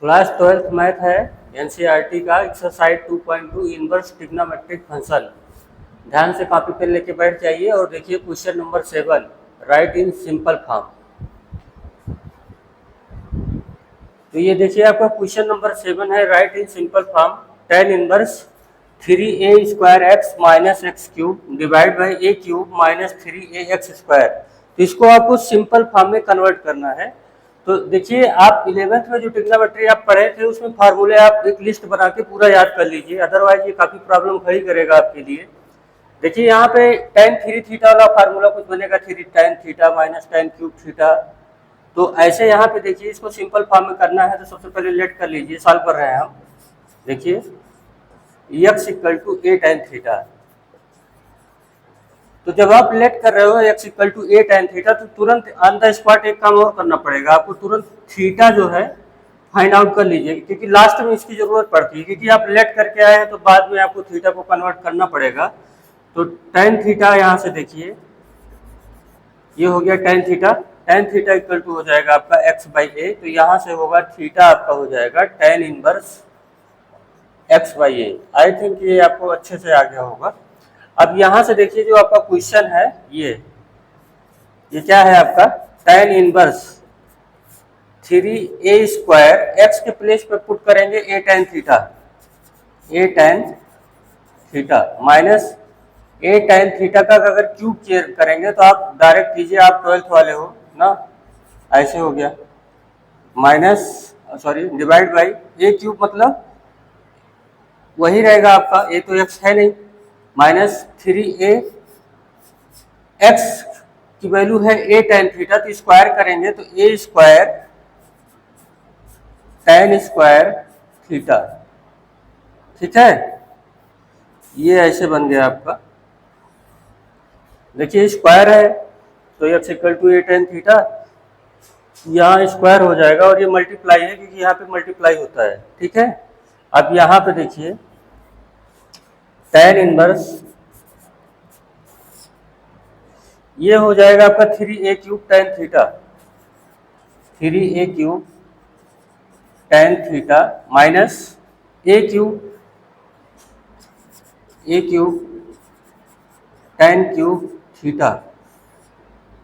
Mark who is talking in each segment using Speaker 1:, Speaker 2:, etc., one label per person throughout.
Speaker 1: Class 12th math है NCERT का exercise 2.2 inverse trigonometric function. ध्यान से कॉपी पेन लेके बैठ जाइए और देखिए question number 7, right in simple form. तो ये देखिए आपका क्वेश्चन नंबर 7 है, right in simple form tan inverse 3a² minus x cube divide by A cube minus 3ax²। तो इसको आपको सिंपल फॉर्म में कन्वर्ट करना है। तो देखिए आप 11th में जो ट्रिग्नोमेट्री आप पढ़े थे उसमें फार्मूले आप एक लिस्ट बना के पूरा याद कर लीजिए, अदरवाइज ये काफ़ी प्रॉब्लम खड़ी करेगा आपके लिए। देखिए यहाँ पे tan 3 थीटा वाला फार्मूला कुछ बनेगा, 3 tan theta minus tan cube theta. तो ऐसे यहाँ पे देखिए इसको सिंपल फॉर्म में करना है तो सबसे पहले लेट कर लीजिए, सॉल्व कर रहे हैं हम। देखिए x equal to a tan theta. तो जब आप लेट कर रहे हो x equal to a tan theta तो तुरंत ऑन द स्पॉट एक काम और करना पड़ेगा आपको, तुरंत थीटा जो है फाइंड आउट कर लीजिए, क्योंकि लास्ट में इसकी जरूरत पड़ती है, क्योंकि आप लेट करके आए हैं तो बाद में आपको थीटा को कन्वर्ट करना पड़ेगा। तो tan थीटा यहाँ से देखिए ये हो गया tan theta. tan theta equal to हो जाएगा आपका x/a, तो यहाँ से होगा थीटा आपका हो जाएगा tan inverse x/a। I think ये आपको अच्छे से आ गया होगा। अब यहाँ से देखिए जो आपका क्वेश्चन है ये क्या है आपका, tan इनवर्स 3a² x के प्लेस पे पुट करेंगे a tan theta minus a tan theta का अगर क्यूब चेयर करेंगे तो आप डायरेक्ट कीजिए, आप 12th वाले हो ना, ऐसे हो गया minus sorry divide by a cube, मतलब वही रहेगा आपका, a तो x है नहीं, माइनस 3a x की वैल्यू है a tan थीटा, तो स्क्वायर करेंगे तो a² tan स्क्वायर थीटा। ठीक है, ये ऐसे बन गया आपका। देखिए स्क्वायर है तो x equal to a tan theta, यहाँ स्क्वायर हो जाएगा और ये मल्टीप्लाई है क्योंकि यहाँ पे मल्टीप्लाई होता है। ठीक है, अब यहाँ पे देखिए tan इनवर्स ये हो जाएगा आपका 3a³ tan theta, 3a³ tan theta minus a³ tan cube theta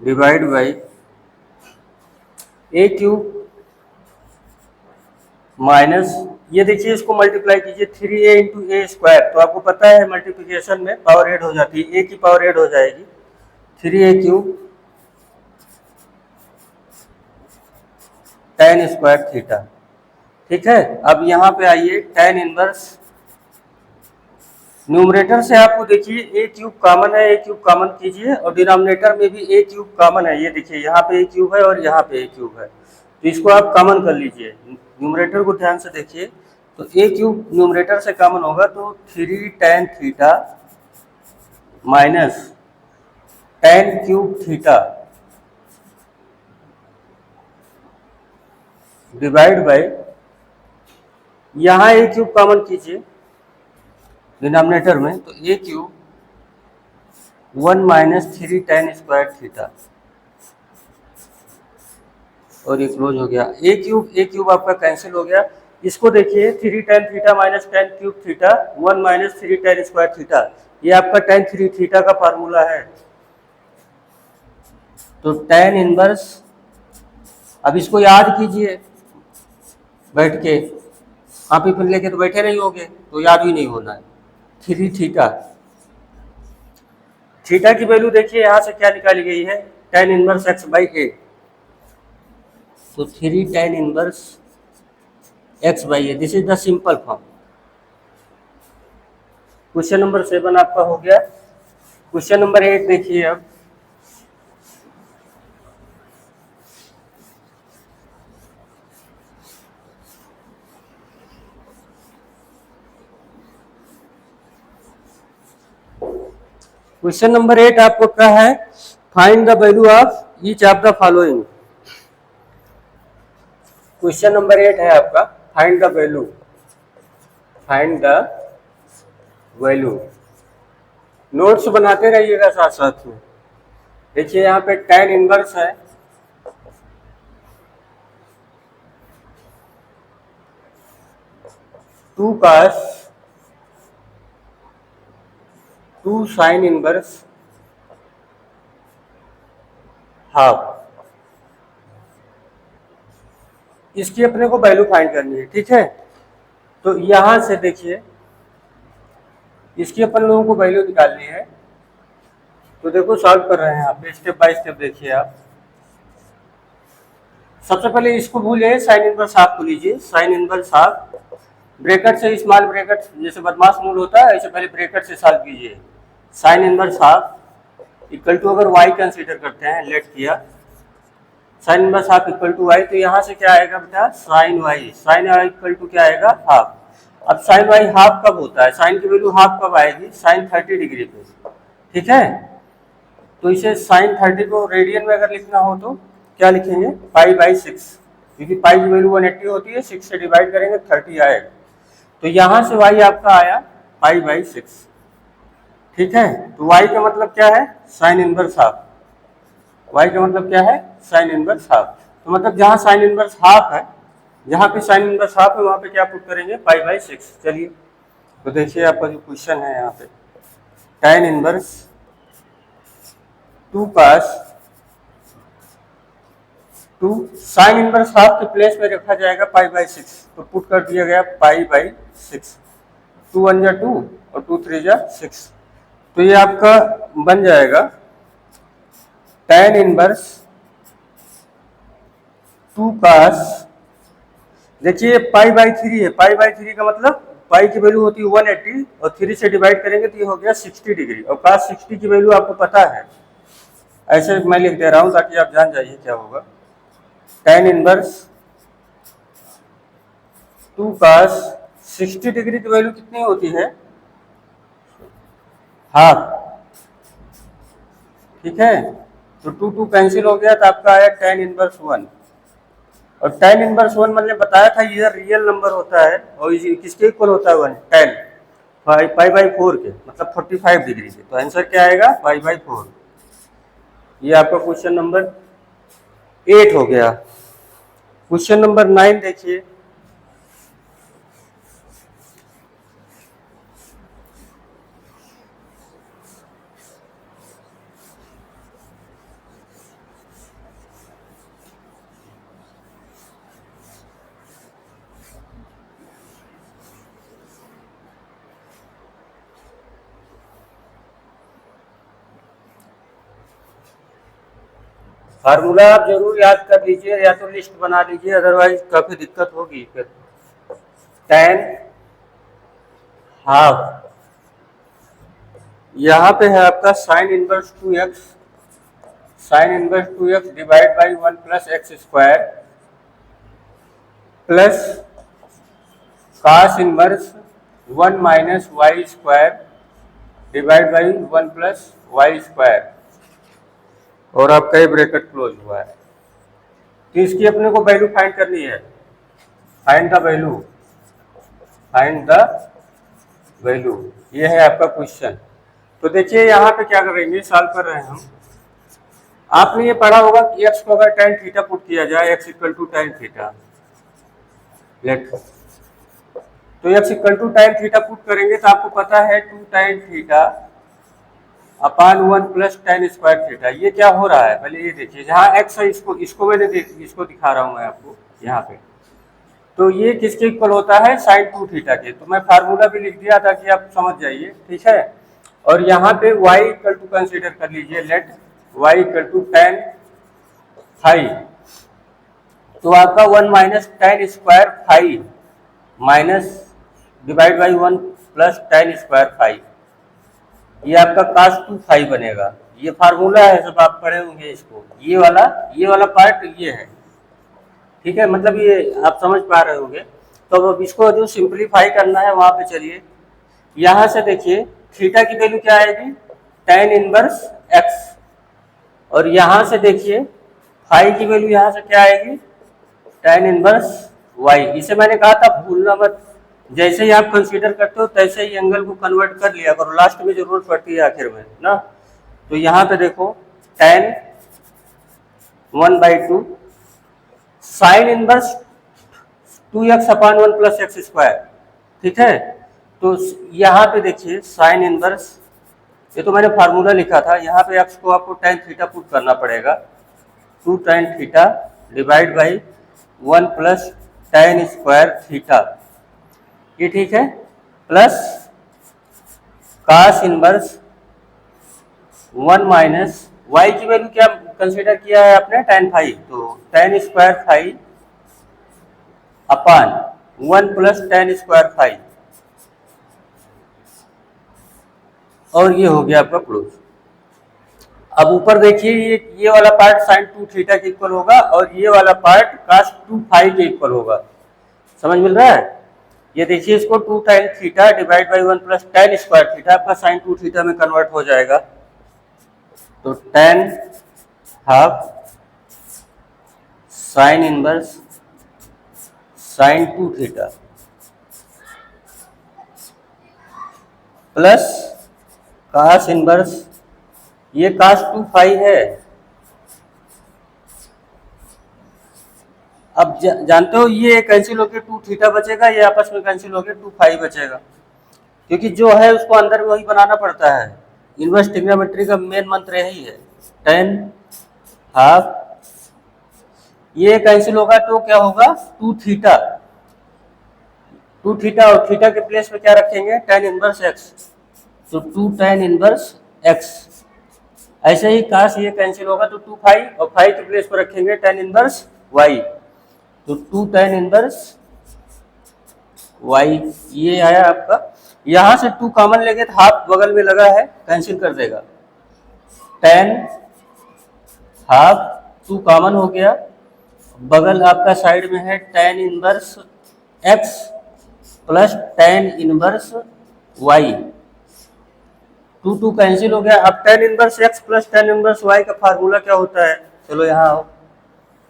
Speaker 1: divide by a³ minus, ये देखिए इसको मल्टीप्लाई कीजिए 3a इंटू a², तो आपको पता है मल्टीप्लिकेशन में पावर ऐड हो जाती है, a की पावर ऐड हो जाएगी, 3a³ tan स्क्वायर थीटा। ठीक है, अब यहाँ पे आइए tan इनवर्स न्यूमरेटर से आपको देखिए a³ कॉमन है, a³ कॉमन कीजिए और डिनोमिनेटर में भी a³ कॉमन है, ये देखिए यहाँ पे a³ है और यहाँ पे a³ है, तो इसको आप कॉमन कर लीजिए। न्यूमरेटर को ध्यान से देखिए तो a³ न्यूमरेटर से कॉमन होगा तो 3 tan theta minus tan cube theta divide by, यहाँ a³ कॉमन कीजिए डिनोमिनेटर में तो a³ 1 minus 3 tan square theta और ये क्लोज हो गया। a³ आपका कैंसिल हो गया। इसको देखिए 3 tan theta minus tan cube theta 1 minus 3 tan square theta, ये आपका tan 3 थीटा का फार्मूला है। तो tan इनवर्स, अब इसको याद कीजिए बैठ के, कॉपी पेन लेके तो बैठे नहीं होगे तो याद भी नहीं होना है। 3 थीटा, थीटा की वैल्यू देखिए यहाँ से क्या निकाली गई है, tan इनवर्स x/a, तो 3 tan inverse x/a, this is the simple form. Question number 7 आपका हो गया। क्वेश्चन नंबर 8 देखिए अब, क्वेश्चन नंबर 8 आपको क्या है, find the value of each of the following. Question number 8 है आपका, फाइंड द वैल्यू। नोट्स बनाते रहिएगा साथ साथ में। देखिए यहाँ पे tan इनवर्स है, 2 cos 2 sin इनवर्स हाफ, इसकी अपने को वैल्यू फाइंड करनी है। ठीक है, तो यहां से देखिए इसकी अपन लोगों को वैल्यू निकालनी है। तो देखो सॉल्व कर रहे हैं आप, स्टेप बाय स्टेप देखिए आप। सबसे पहले इसको भूलिए, साइन इनवर्स हाफ को लीजिए। साइन इनवर्स हाफ ब्रैकेट से, स्मॉल ब्रैकेट जैसे बदमाश मूल होता है ऐसे पहले ब्रैकेट से सॉल्व कीजिए। Sine inverse half equal to, अगर y कंसीडर करते हैं, लेट किया sine inverse half equal to y, तो यहाँ से क्या आएगा बेटा, sine y। Sine y equal to क्या आएगा, हाफ। अब साइन y हाफ कब होता है, साइन की वैल्यू हाफ कब आएगी, साइन 30 डिग्री पे। ठीक है, तो इसे साइन 30 को रेडियन में अगर लिखना हो तो क्या लिखेंगे, π/6, क्योंकि पाई की वैल्यू 180 होती है, 6 से डिवाइड करेंगे 30 आएगा। तो यहाँ से y आपका आया π/6। ठीक है, तो y का मतलब क्या है, साइन इनवर्स हाफ। y का मतलब क्या है, साइन इनवर्स हाफ। तो मतलब जहाँ साइन इनवर्स हाफ है, जहाँ पे साइन इनवर्स हाफ है वहाँ पे क्या पुट करेंगे, π/6। चलिए तो देखिए आपका जो क्वेश्चन है यहाँ पे, tan inverse 2 cos 2 sign inverse half के प्लेस में रखा जाएगा π/6, तो पुट कर दिया गया π/6। 2 1 जा 2 और 2 3 जा 6, तो ये आपका बन जाएगा tan इनवर्स 2 cos, देखिए π/3 है, π/3 का मतलब पाई की वैल्यू होती है 180 और 3 से डिवाइड करेंगे तो ये हो गया 60 डिग्री, और cos 60 की वैल्यू आपको पता है, ऐसे मैं लिख दे रहा हूं ताकि आप जान जाइए क्या होगा। tan इनवर्स 2 cos 60 डिग्री की वैल्यू कितनी होती है, हाफ। ठीक है, तो 2 2 कैंसिल हो गया, तो आपका आया tan इनवर्स 1। और tan इनवर्स 1 मैंने बताया था ये रियल नंबर होता है, और किसके इक्वल होता है 1, tan π/4 के, मतलब 45 डिग्री के। तो आंसर क्या आएगा, π/4। ये आपका क्वेश्चन नंबर 8 हो गया। क्वेश्चन नंबर 9 देखिए, फार्मूला आप जरूर याद कर लीजिए या तो लिस्ट बना लीजिए, अदरवाइज काफी दिक्कत होगी फिर। tan हाफ, यहाँ पे है आपका sine inverse 2x, sine inverse 2x divide by 1 plus x square plus cos inverse 1 minus y square divide by 1 plus y square, और आपका ये ब्रैकेट क्लोज हुआ है। तो इसकी अपने को वैल्यू फाइंड करनी है, find the value, find the value, ये है आपका क्वेश्चन। तो देखिए यहाँ पे क्या करेंगे, सॉल्व कर रहे हैं हम। आपने ये पढ़ा होगा कि x को अगर tan थीटा पुट किया जाए, x equal to tan theta, let, तो x equal to tan theta put करेंगे तो आपको पता है 2 tan theta upon 1 plus tan square theta. ये क्या हो रहा है, पहले ये देखिए, जहाँ x है इसको मैंने इसको दिखा रहा हूँ मैं आपको यहाँ पे, तो ये किसके इक्वल होता है, साइन 2 थीटा के। तो मैं फार्मूला भी लिख दिया ताकि आप समझ जाइए। ठीक है, और यहाँ पे y इक्वल टू कंसीडर कर लीजिए, let y equal to tan five, तो आपका 1 minus tan square five minus divide by 1 plus tan square five, ये आपका cos 2 फाइव बनेगा। ये फार्मूला है, सब आप पढ़े होंगे इसको, ये वाला पार्ट ये है। ठीक है, मतलब ये आप समझ पा रहे होंगे। तो अब इसको जो सिंप्लीफाई करना है वहां पे चलिए, यहाँ से देखिए थीटा की वैल्यू क्या आएगी, tan इनवर्स x, और यहाँ से देखिए फाइव की वैल्यू यहाँ से क्या आएगी, tan इनवर्स y। इसे मैंने कहा था भूलना मत, जैसे ही आप कंसीडर करते हो तैसे ही एंगल को कन्वर्ट कर लिया करो, लास्ट में जरूरत पड़ती है आखिर में ना। तो यहाँ पे देखो tan 1/2 साइन इनवर्स 2x अपान 1 प्लस एक्स स्क्वायर, ठीक है। तो यहाँ पे देखिए साइन इनवर्स, ये तो मैंने फार्मूला लिखा था, यहाँ पे x को आपको tan थीटा पुट करना पड़ेगा, 2 tan theta divide by 1 plus tan square theta, ये ठीक है, plus cos inverse 1 minus y की वैल्यू क्या कंसीडर किया है आपने, tan फाई, तो tan स्क्वायर फाई अपान 1 प्लस tan स्क्वायर फाई, और ये हो गया आपका प्रूफ। अब ऊपर देखिए ये वाला पार्ट साइन 2 थीटा के इक्वल होगा और ये वाला पार्ट cos 2 फाई के इक्वल होगा, समझ मिल रहा है। ये देखिए इसको 2 tan theta divide by 1 plus tan square theta आपका साइन 2 थीटा में कन्वर्ट हो जाएगा, तो tan half sine inverse sine 2 theta plus cos inverse, ये cos 2 फाई है। अब जानते हो ये कैंसिल होकर 2 थीटा बचेगा, ये आपस में कैंसिल होकर 2 फाई बचेगा, क्योंकि जो है उसको अंदर में वही बनाना पड़ता है। इनवर्स ट्रिग्नोमेट्री का मेन मंत्र यही है, tan हाफ, ये कैंसिल होगा तो क्या होगा 2 थीटा, 2 थीटा और थीटा के प्लेस पे क्या रखेंगे tan इनवर्स x, तो 2 tan इनवर्स x। ऐसे ही काश ये कैंसिल होगा तो 2 फाई और फाई के प्लेस पर रखेंगे tan इनवर्स y, तो 2 tan इनवर्स y, ये आया आपका। यहां से 2 कॉमन लेंगे तो हाफ बगल में लगा है कैंसिल कर देगा, tan हाफ 2 कॉमन हो गया, बगल आपका साइड में है tan inverse x plus tan inverse y, 2 2 cancel हो गया। अब tan inverse x plus tan inverse y का फार्मूला क्या होता है, चलो यहाँ आओ,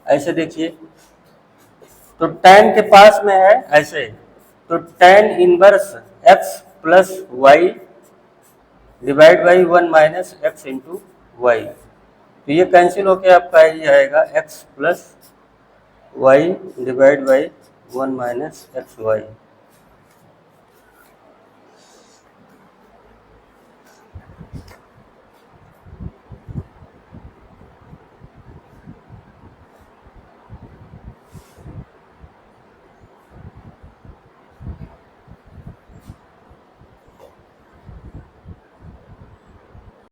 Speaker 1: ऐसे देखिए, तो tan के पास में है ऐसे, तो tan inverse x plus y divide by 1 minus x into y, तो ये कैंसिल होके आपका ये आएगा x plus y divide by 1 minus x Y.